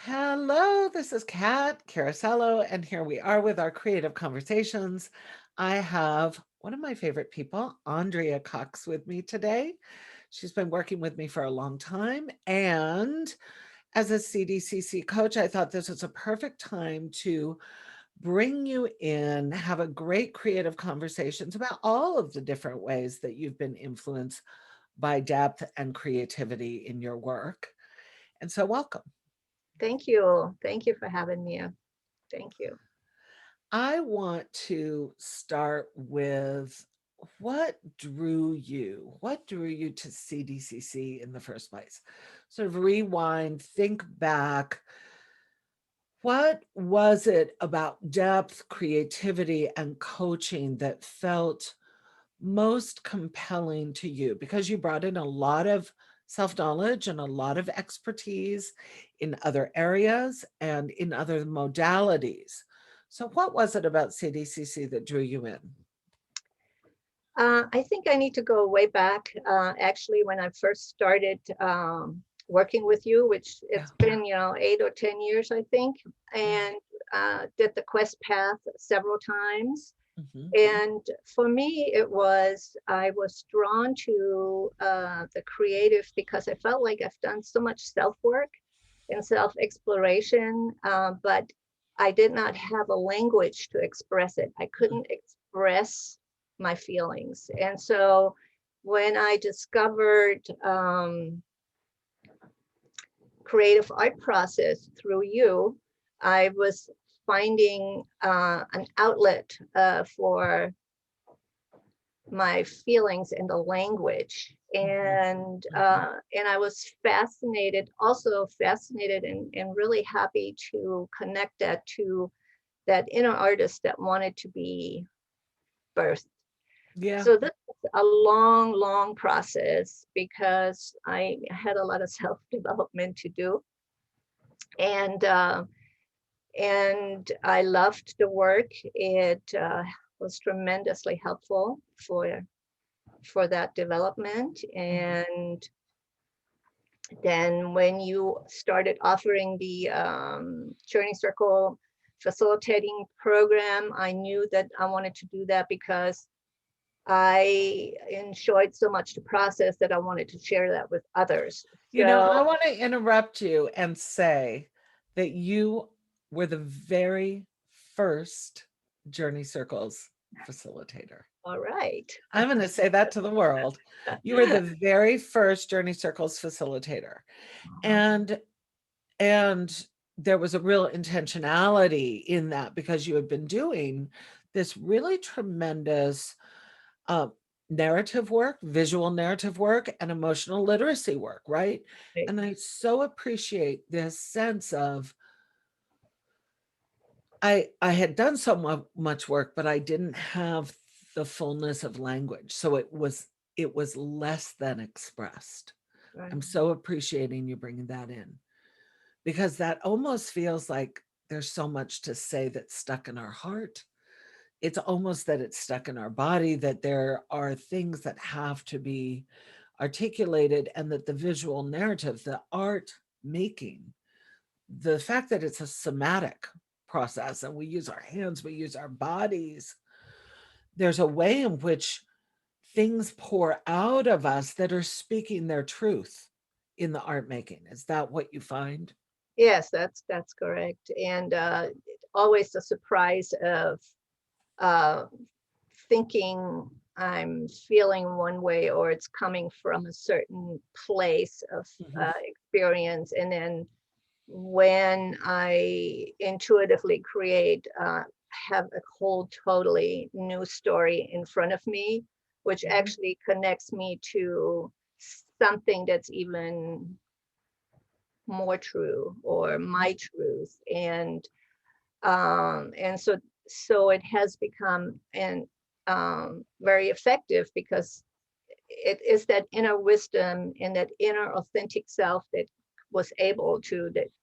Hello, this is Kat Caracelo, and here we are with our creative conversations. I have one of my favorite people, Andrea Cox, with me today. She's been working with me for a long time, and as a CDCC coach, I thought this was a perfect time to bring you in, have a great creative conversations about all of the different ways that you've been influenced by depth and creativity in your work. And so, welcome. Thank you. Thank you for having me. Thank you. I want to start with what drew you? What drew you to CDCC in the first place? Sort of rewind, think back. What was it about depth, creativity, and coaching that felt most compelling to you? Because you brought in a lot of self knowledge and a lot of expertise in other areas and in other modalities. So, what was it about CDCC that drew you in? I think I need to go way back. Actually, when I first started working with you, which Yeah. it's been, 8 or 10 years, I think, and did the Quest Path several times. Mhm. And for me, I was drawn to the creative because I felt like I've done so much self work and self exploration, but I did not have a language to express it. I couldn't express my feelings. And so when I discovered creative art process through you, I was finding an outlet for my feelings in the language, Mhm. Mhm. and I was fascinated and really happy to connect that to that inner artist that wanted to be birthed. Yeah. So this was a long process because I had a lot of self development to do, and uh, and I loved the work. It was tremendously helpful for that development. Mhm. And then when you started offering the Journey Circle facilitating program, I knew that I wanted to do that because I enjoyed so much the process that I wanted to share that with others. So, I want to interrupt you and say that you were the very first Journey Circles facilitator. all right. I'm going to say that to the world. You were the very first Journey Circles facilitator. And and there was a real intentionality in that because you had been doing this really tremendous uh, narrative work, visual narrative work, and emotional literacy work, right? Right. And I so appreciate this sense of I had done so much work, but I didn't have the fullness of language, so it was less than expressed. Right. I'm so appreciating you bringing that in because that almost feels like there's so much to say that's stuck in our heart. It's almost that it's stuck in our body, that there are things that have to be articulated, and that the visual narrative, the art making, the fact that it's a somatic process and we use our hands, we use our bodies, there's a way in which things pour out of us that are speaking their truth in the art making. Is that what you find? Yes, that's correct. And always the surprise of uh, thinking I'm feeling one way or it's coming from a certain place of Mhm. experience. And then when I intuitively create, have a whole totally new story in front of me, which Mhm. actually connects me to something that's even more true or my truth. And so it has become and very effective because it is that inner wisdom and that inner authentic self that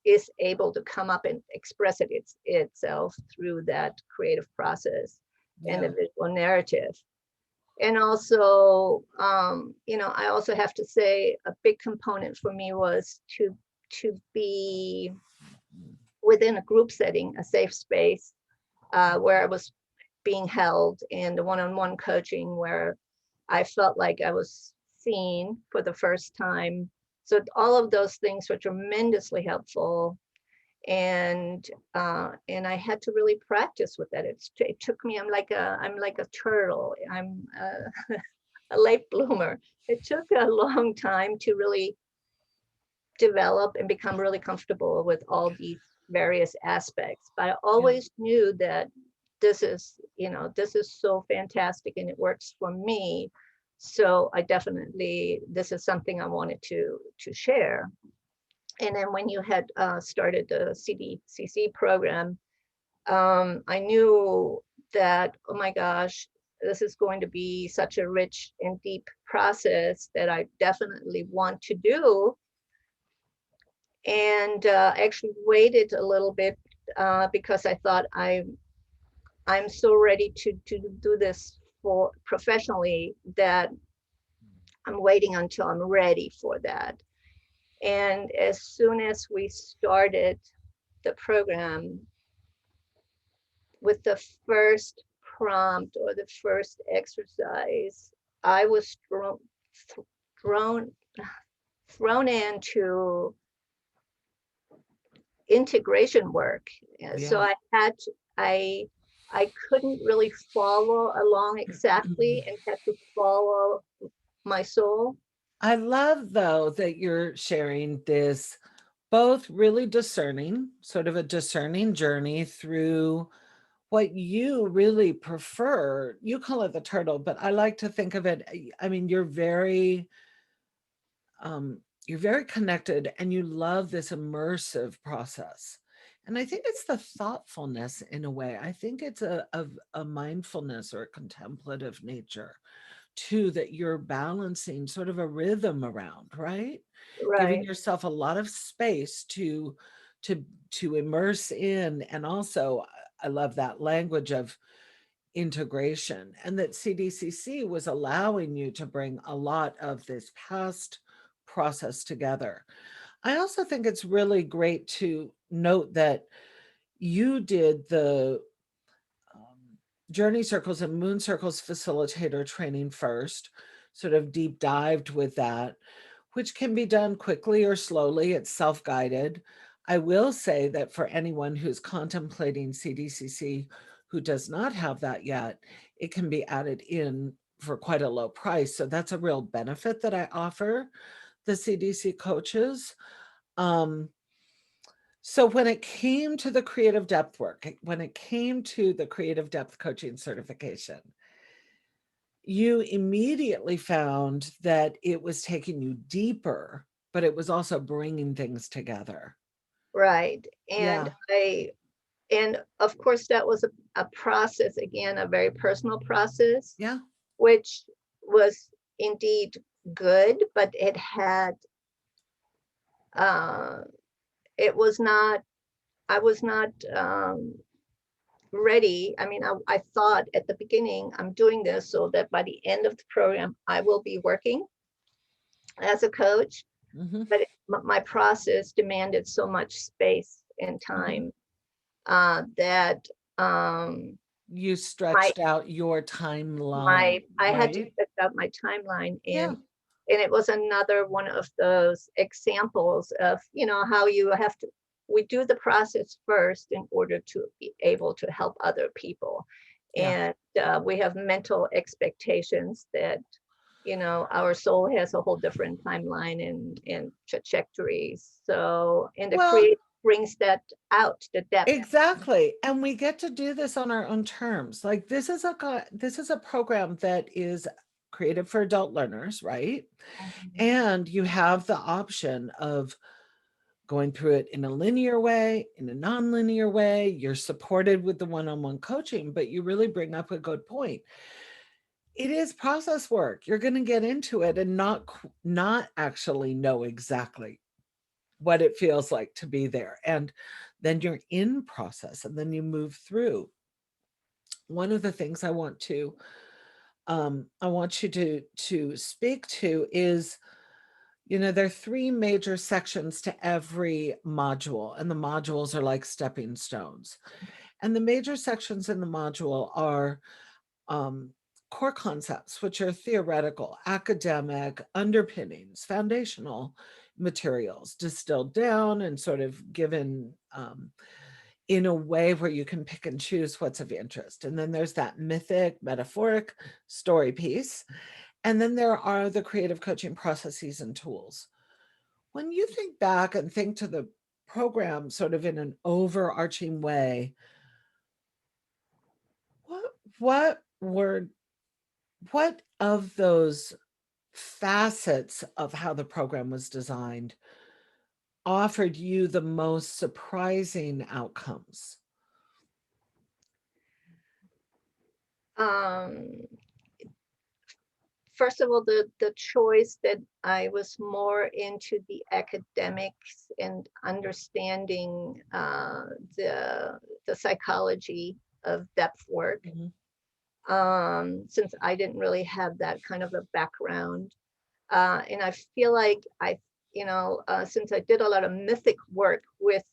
is able to come up and express itself through that creative process and the Yeah. visual narrative. And also, I also have to say a big component for me was to be within a group setting, a safe space, where I was being held, and the one-on-one coaching where I felt like I was seen for the first time. So all of those things were tremendously helpful, and I had to really practice with that. It took me. I'm like a turtle. I'm a late bloomer. It took a long time to really develop and become really comfortable with all these various aspects. But I Yeah. always knew that this is so fantastic and it works for me. So I definitely, this is something I wanted to share. And then when you had started the CDCC program, I knew that, oh my gosh, this is going to be such a rich and deep process that I definitely want to do. And actually waited a little bit, because I thought I'm so ready to do this for professionally, that I'm waiting until I'm ready for that. And as soon as we started the program, with the first prompt or the first exercise, I was thrown thrown into integration work. So Yeah. I couldn't really follow along exactly, and had to follow my soul. I love though that you're sharing this both really discerning, sort of a discerning journey through what you really prefer. You call it the turtle, but I like to think of it. I mean, you're very connected and you love this immersive process. And I think it's the thoughtfulness in a way. I think it's a mindfulness or a contemplative nature too that you're balancing sort of a rhythm around, right? Giving Right, yourself a lot of space to to immerse in, and also I love that language of integration, and that CDCC was allowing you to bring a lot of this past process together. I also think it's really great to note that you did the journey circles and moon circles facilitator training first, sort of deep dived with that, which can be done quickly or slowly. It's self guided. I will say that for anyone who's contemplating CDCC who does not have that yet, it can be added in for quite a low price. So that's a real benefit that I offer the CDC coaches. Um, so when it came to the creative depth work, when it came to the creative depth coaching certification, you immediately found that it was taking you deeper, but it was also bringing things together. right. And Yeah. of course that was a process, again, a very personal process, Yeah. which was indeed good, but uh, it was not, I was not ready. I mean, I thought at the beginning, I'm doing this so that by the end of the program, I will be working as a coach. Hmm. But my process demanded so much space and Hmm. time, that um, You my stretched out your timeline, my I had to right? set up my timeline, Yeah. and it was another one of those examples of, how you have to, we do the process first in order to be able to help other people. Yeah. And we have mental expectations that, our soul has a whole different timeline and trajectories. So, and the Well, create brings that out, the depth. exactly. And we get to do this on our own terms. Like this is a program that is created for adult learners, right? Mhm. And you have the option of going through it in a linear way, in a non-linear way. You're supported with the one-on-one coaching, but you really bring up a good point. It is process work. You're going to get into it and not actually know exactly what it feels like to be there. And then you're in process and then you move through. One of the things I want you to speak to is There are three major sections to every module, and the modules are like stepping stones. And the major sections in the module are um, core concepts, which are theoretical, academic, underpinnings, foundational materials, distilled down and sort of given in a way where you can pick and choose what's of interest. And then there's that mythic, metaphoric story piece. And then there are the creative coaching processes and tools. When you think back and think to the program sort of in an overarching way, what what were what of those facets of how the program was designed offered you the most surprising outcomes? Um, First of all, the choice that I was more into the academics and understanding the psychology of depth work, Mhm. since I didn't really have that kind of a background. And I feel like since I did a lot of mythic work with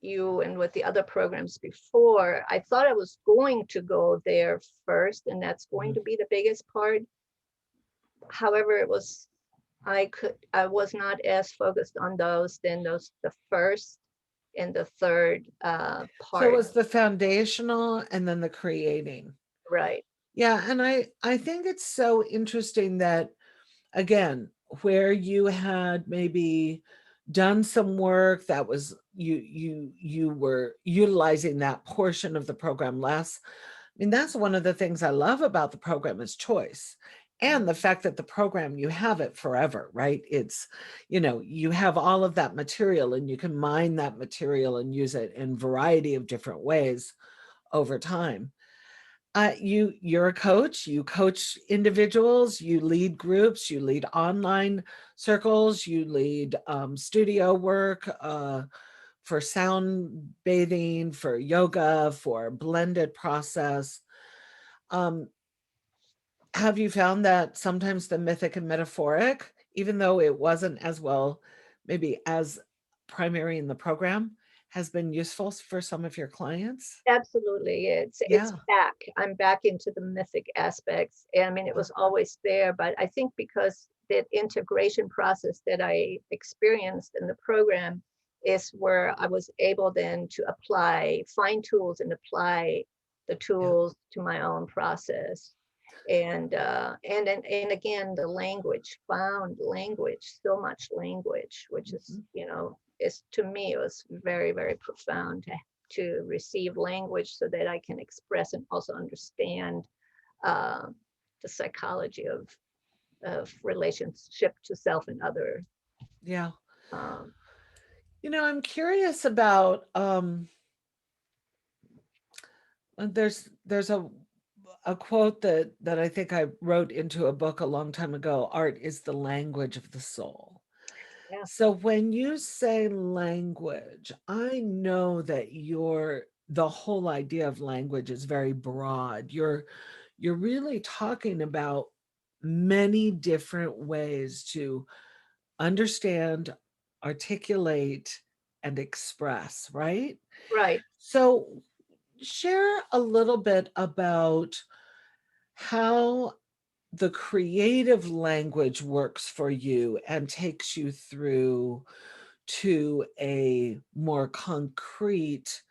you and with the other programs before, I thought I was going to go there first, and that's going Mhm. to be the biggest part. However, I was not as focused on those than the first and the third So it part. was the foundational and then the creating. Right. Yeah, and I think it's so interesting that, again, where you had maybe done some work that was you were utilizing that portion of the program less. I mean, that's one of the things I love about the program is choice. And the fact that the program, you have it forever, right? You have all of that material and you can mine that material and use it in a variety of different ways over time. You're a coach, you coach individuals, you lead groups, you lead online circles, you lead studio work for sound bathing, for yoga, for blended process. Um, have you found that sometimes the mythic and metaphoric, even though it wasn't as well, maybe as primary in the program, has been useful for some of your clients? Absolutely. It's Yeah. back. I'm back into the mythic aspects. And I mean, it Yeah. was always there, but I think because that integration process that I experienced in the program is where I was able then to apply, find tools and apply the Yeah. tools to my own process. And again, the language, found language, so much language, which is, Mhm. is to me, it was very, very profound to receive language so that I can express and also understand uh, the psychology of relationship to self and other. Yeah. Um, I'm curious about there's a quote that I think I wrote into a book a long time ago. Art is the language of the soul. yeah, So when you say language, I know that the whole idea of language is very broad. You're really talking about many different ways to understand, articulate, and express, right? right. So share a little bit about how the creative language works for you and takes you through to a more concrete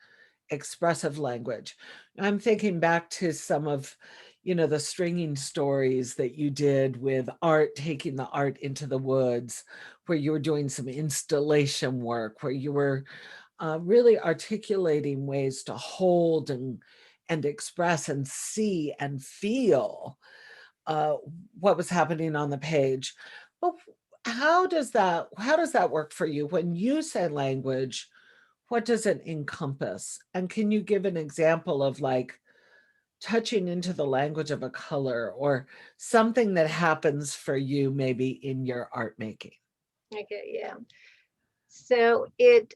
expressive language. I'm thinking back to some of, the stringing stories that you did with art, taking the art into the woods, where you were doing some installation work, where you were really articulating ways to hold and express and see and feel uh, what was happening on the page. But how does that work for you when you say language? What does it encompass? And can you give an example of like touching into the language of a color or something that happens for you maybe in your art making? Okay, yeah. So it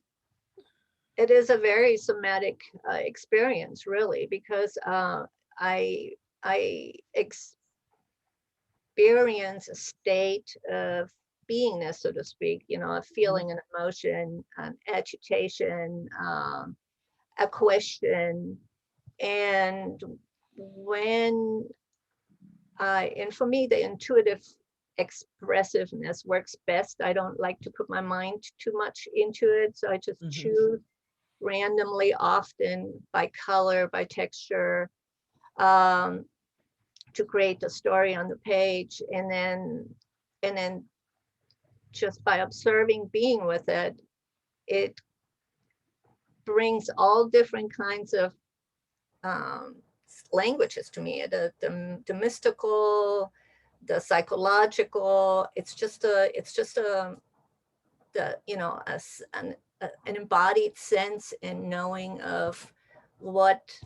is a very somatic experience, really, because I I experience a state of beingness, so to speak, a Mhm. feeling, an emotion, agitation, a question. And when and for me, the intuitive expressiveness works best. I don't like to put my mind too much into it. So I just Mhm. choose randomly, often by color, by texture, um, to create the story on the page. And then just by observing, being with it, it brings all different kinds of um, languages to me. The mystical, the psychological. It's just a the an embodied sense and knowing of what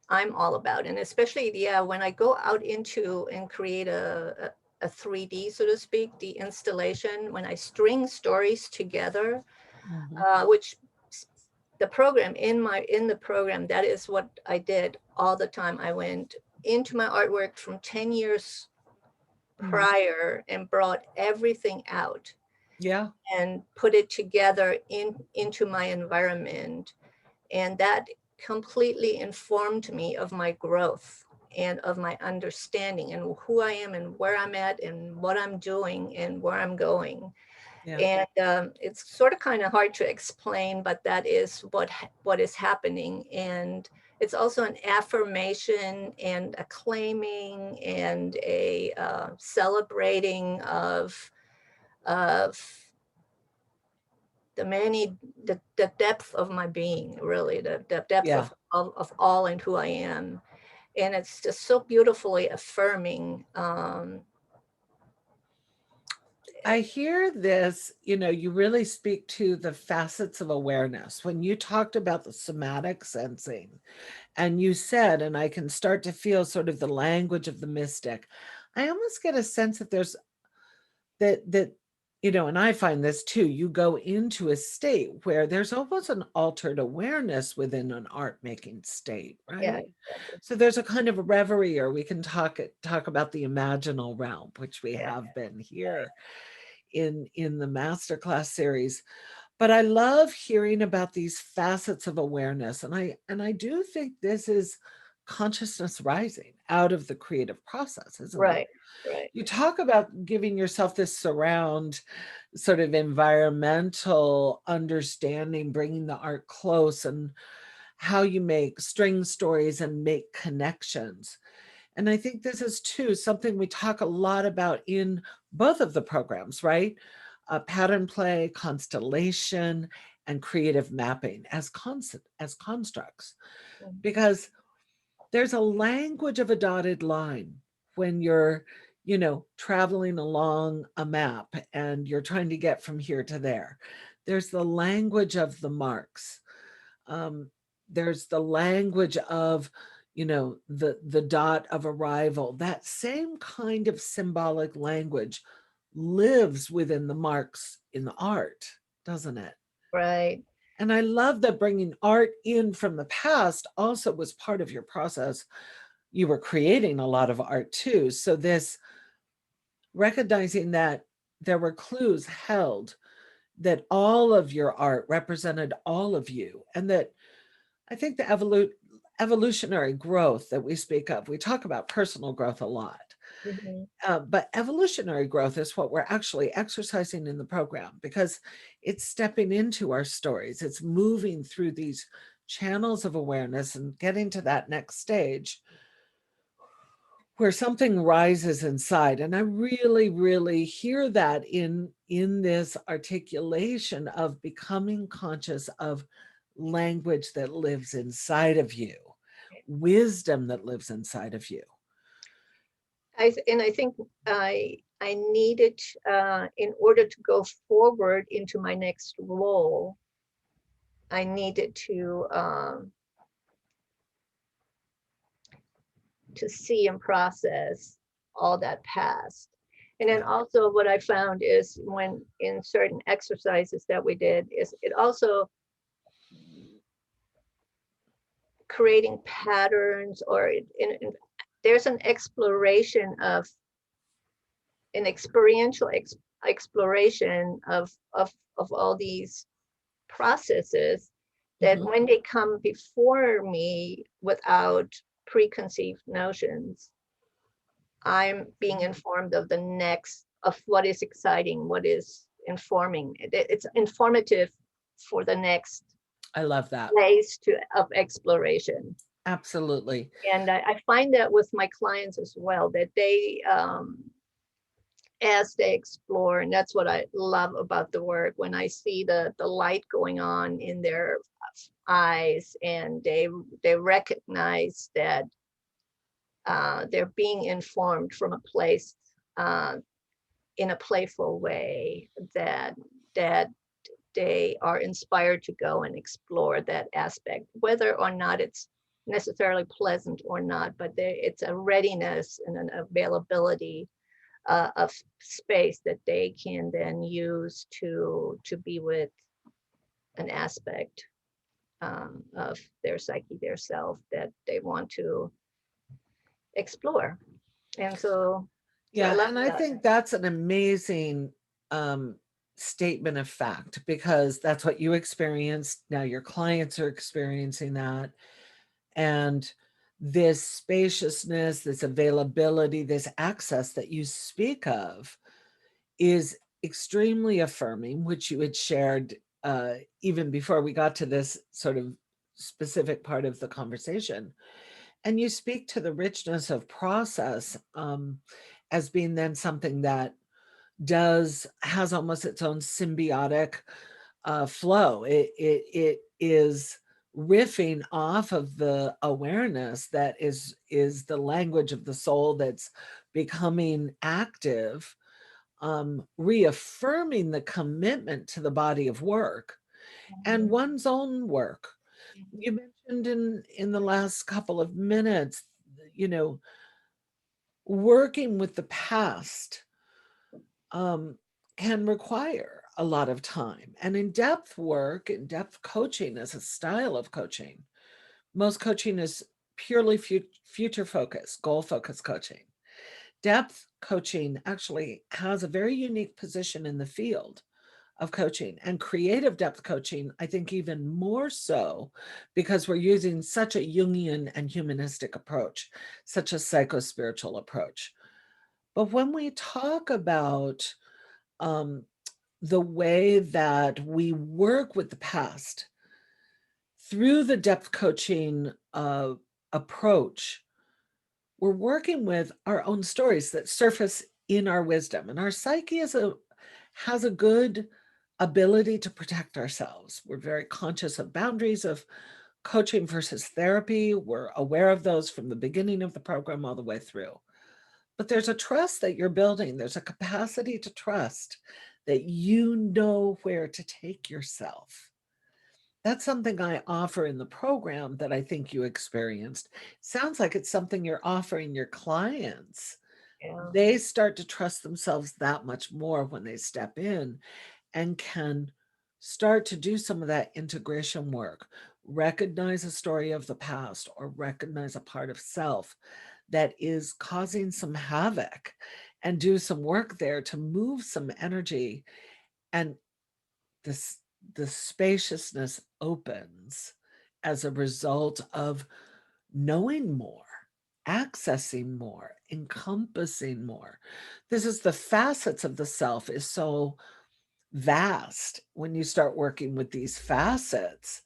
I'm all about. And especially, yeah, when I go out into and create a 3D, so to speak, the installation, when I string stories together, Mhm. which in the program, that is what I did all the time. I went into my artwork from 10 years Mhm. prior and brought everything out Yeah. and put it together into my environment. And that completely informed me of my growth and of my understanding and who I am and where I'm at and what I'm doing and where I'm going. Yeah. And it's sort of kind of hard to explain, but that is what is happening. And it's also an affirmation and a claiming and a celebrating of the many the depth of my being, really, the depth Yeah. of all and who I am. And it's just so beautifully affirming. I hear this, you really speak to the facets of awareness. When you talked about the somatic sensing, and you said, and I can start to feel sort of the language of the mystic, I almost get a sense that there's that and I find this too, you go into a state where there's almost an altered awareness within an art making state, Yeah, right? exactly. So there's a kind of a reverie, or we can talk about the imaginal realm, which we Yeah, have been right, here in the masterclass series. But I love hearing about these facets of awareness, and I do think this is consciousness rising out of the creative process, isn't it? right, right. You talk about giving yourself this surround sort of environmental understanding, bringing the art close, and how you make string stories and make connections. And I think this is too something we talk a lot about in both of the programs, right? Pattern play, constellation, and creative mapping as as constructs, Mhm. because there's a language of a dotted line when you're, traveling along a map and you're trying to get from here to there. There's the language of the marks. Um, there's the language of, the dot of arrival. That same kind of symbolic language lives within the marks in the art, doesn't it? Right, And I love that bringing art in from the past also was part of your process. You were creating a lot of art too. So, this recognizing that there were clues held, that all of your art represented all of you, and that I think the evolutionary growth that we speak of, we talk about personal growth a lot. hmm, But evolutionary growth is what we're actually exercising in the program, because it's stepping into our stories. It's moving through these channels of awareness and getting to that next stage where something rises inside. And I really, really hear that in this articulation of becoming conscious of language that lives inside of you, wisdom that lives inside of you. and I think I needed, in order to go forward into my next role, I needed to see and process all that past. And then Yeah. also what I found is, when in certain exercises that we did, is it also creating patterns, or there's an exploration of an experiential exploration of all these processes, that Mhm. when they come before me without preconceived notions, I'm being informed of the next, of what is exciting, what is informing. It's informative for the next I love that. place to of exploration. Absolutely. And I find that with my clients as well, that they as they explore, and that's what I love about the work, when I see the light going on in their eyes, and they recognize that they're being informed from a place, uh, in a playful way, that they are inspired to go and explore that aspect, whether or not it's necessarily pleasant or not, but it's a readiness and an availability of space that they can then use to be with an aspect of their psyche, their self, that they want to explore. And so I Yeah, love and I that. think that's an amazing um, statement of fact because that's what you experienced. Now your clients are experiencing that. And this spaciousness, this availability, this access that you speak of is extremely affirming, which you had shared even before we got to this sort of specific part of the conversation. And you speak to the richness of process as being then something that does has almost its own symbiotic flow. It is riffing off of the awareness that is the language of the soul that's becoming active, reaffirming the commitment to the body of work and Mhm, one's own work. mhm, You mentioned in the last couple of minutes, you know, working with the past um, can require a lot of time. And in depth work, in depth coaching is a style of coaching. Most coaching is purely future focused, goal focused coaching. Depth coaching actually has a very unique position in the field of coaching, and creative depth coaching, I think, even more so because we're using such a Jungian and humanistic approach, such a psycho spiritual approach. But when we talk about um, the way that we work with the past through the depth coaching approach, we're working with our own stories that surface in our wisdom, and our psyche has a good ability to protect ourselves. We're very conscious of boundaries of coaching versus therapy. We're aware of those from the beginning of the program all the way through. But there's a trust that you're building. There's a capacity to trust that you know where to take yourself. That's something I offer in the program that I think you experienced. Sounds like it's something you're offering your clients. yeah, They start to trust themselves that much more when they step in and can start to do some of that integration work, recognize a story of the past or recognize a part of self that is causing some havoc and do some work there to move some energy, and this the spaciousness opens as a result of knowing more, accessing more, encompassing more. This is the facets of the self is so vast when you start working with these facets.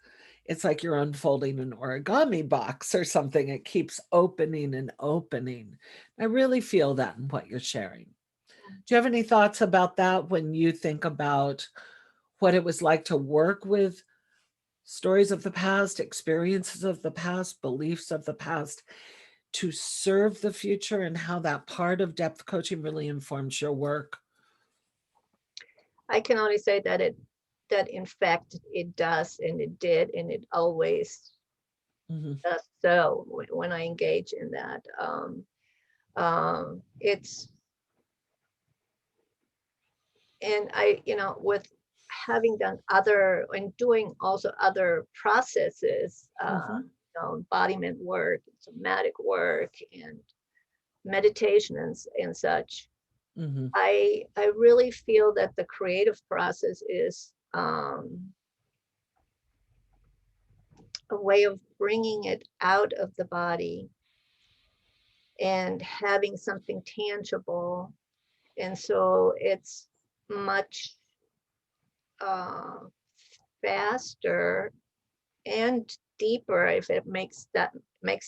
It's like you're unfolding an origami box or something. It keeps opening and opening. I really feel that in what you're sharing. Do you have any thoughts about that when you think about what it was like to work with stories of the past, experiences of the past, beliefs of the past to serve the future, and how that part of depth coaching really informs your work? I can only say that that in fact it does, and it did, and it always Mhm, does. So when I engage in that, it's, and I, with having done other and doing also other processes, mhm, embodiment work, somatic work, and meditation and such. Mhm. I really feel that the creative process is a way of bringing it out of the body and having something tangible. And so it's much uh, faster and deeper, if it makes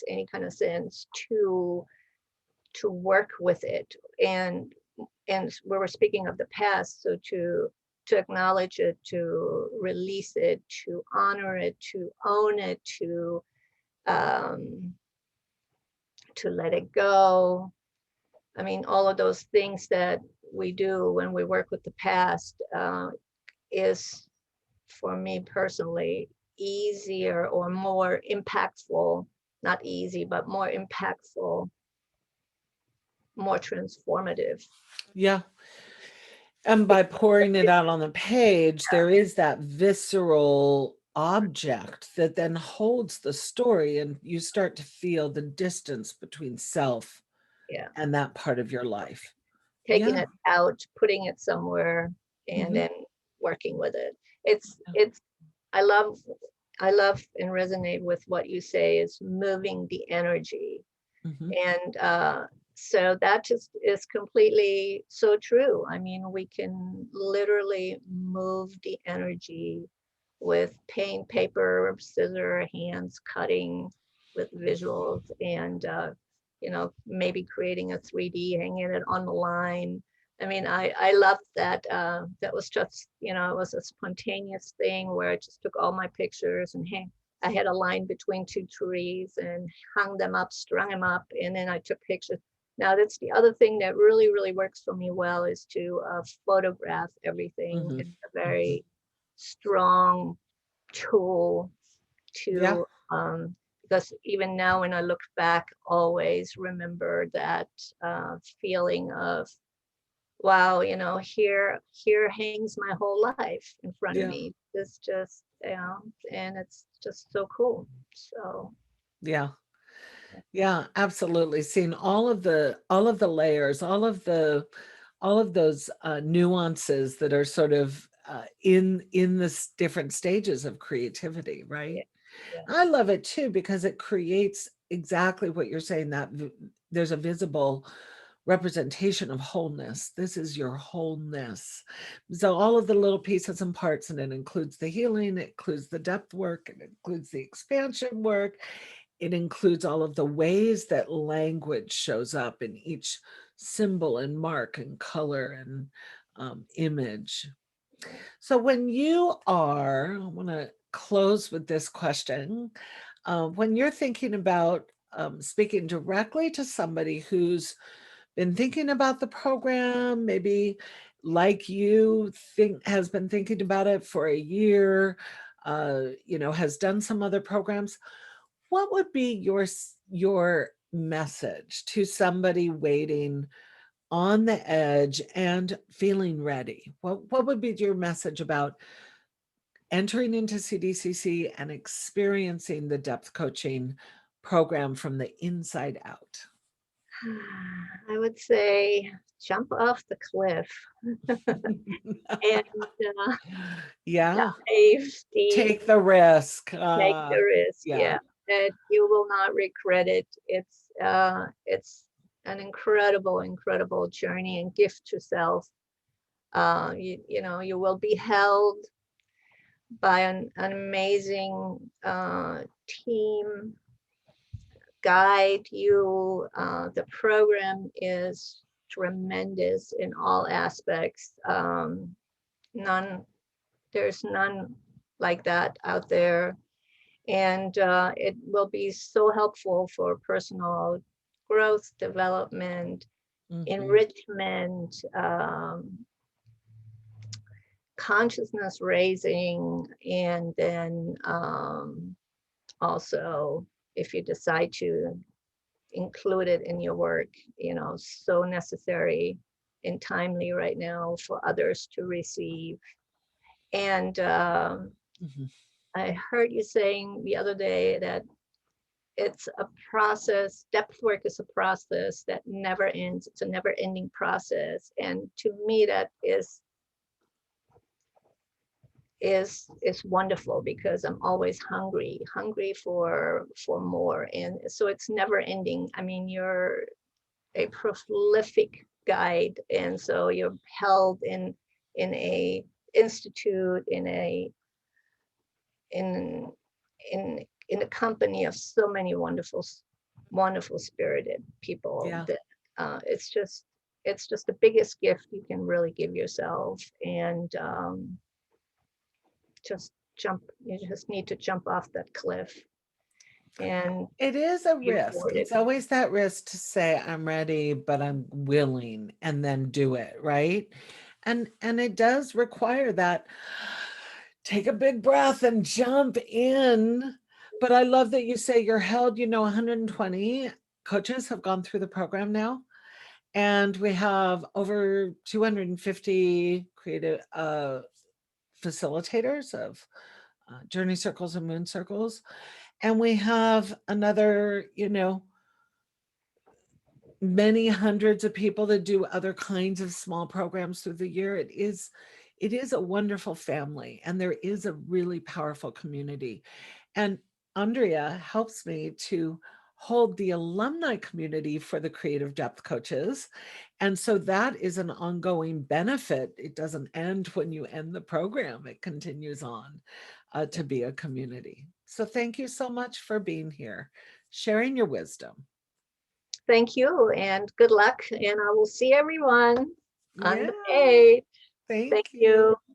any kind of sense, to work with it. And we were speaking of the past, so to acknowledge it, to release it, to honor it, to own it, um, to let it go. I mean, all of those things that we do when we work with the past is, for me personally, easier or more impactful, not easy, but more impactful, more transformative. Yeah. And by pouring it out on the page, there is that visceral object that then holds the story, and you start to feel the distance between self Yeah. and that part of your life. Taking Yeah. it out, putting it somewhere, and Mhm. then working with it. It's I love I love and resonate with what you say is moving the energy. Mhm. And so that just is completely so true. I mean, we can literally move the energy with paint, paper, scissor, hands, cutting with visuals, and maybe creating a 3D, hanging it on the line. I mean, I loved that. That was just, it was a spontaneous thing where I just took all my pictures and I had a line between two trees and hung them up, strung them up, and then I took pictures. Now that's the other thing that really, really works for me well, is to photograph everything Mhm. in a Mhm. very strong tool Yeah. to, because even now when I look back, always remember that feeling of, wow, here hangs my whole life in front of Yeah. me. It's just, and it's just so cool. So Yeah. Yeah, absolutely. Seeing all of the layers, all of those nuances that are sort of in this different stages of creativity, yeah, right? yeah, I love it too because it creates exactly what you're saying, that there's a visible representation of wholeness. This is your wholeness. So all of the little pieces and parts, and it includes the healing, it includes the depth work, it includes the expansion work, it includes all of the ways that language shows up in each symbol and mark and color and image. So when you are, I want to close with this question. When you're thinking about speaking directly to somebody who's been thinking about the program, maybe like you think has been thinking about it for a year, has done some other programs, what would be your message to somebody waiting on the edge and feeling ready? What would be your message about entering into CDCC and experiencing the depth coaching program from the inside out? I would say jump off the cliff and Yeah, dive deep. take the risk. Take the risk, Yeah. yeah, and you will not regret it. It's an incredible, incredible journey and gift to self. You will be held by an amazing team, guide you. The program is tremendous in all aspects. None, there's none like that out there. And it will be so helpful for personal growth, development, Mhm. enrichment, consciousness raising, and then also, if you decide to include it in your work, so necessary and timely right now for others to receive. And Mhm. I heard you saying the other day that it's a process. Depth work is a process that never ends. It's a never ending process. And to me, that is wonderful because I'm always hungry for more. And so it's never ending. I mean, you're a prolific guide, and so you're held in a institute, in in a company of so many wonderful spirited people Yeah. that it's just the biggest gift you can really give yourself. And just you just need to jump off that cliff and It is a be risk. rewarded. It's always that risk to say I'm ready, but I'm willing and then do it, right? And it does require that take a big breath and jump in. But I love that you say you're held, 120 coaches have gone through the program now. And we have over 250 creative facilitators of journey circles and moon circles. And we have another, many hundreds of people that do other kinds of small programs through the year. It is a wonderful family, and there is a really powerful community. And Andrea helps me to hold the alumni community for the creative depth coaches. And so that is an ongoing benefit. It doesn't end when you end the program, it continues on to be a community. So thank you so much for being here, sharing your wisdom. Thank you and good luck. And I will see everyone on Yeah, the 8th. Thank thank you. you.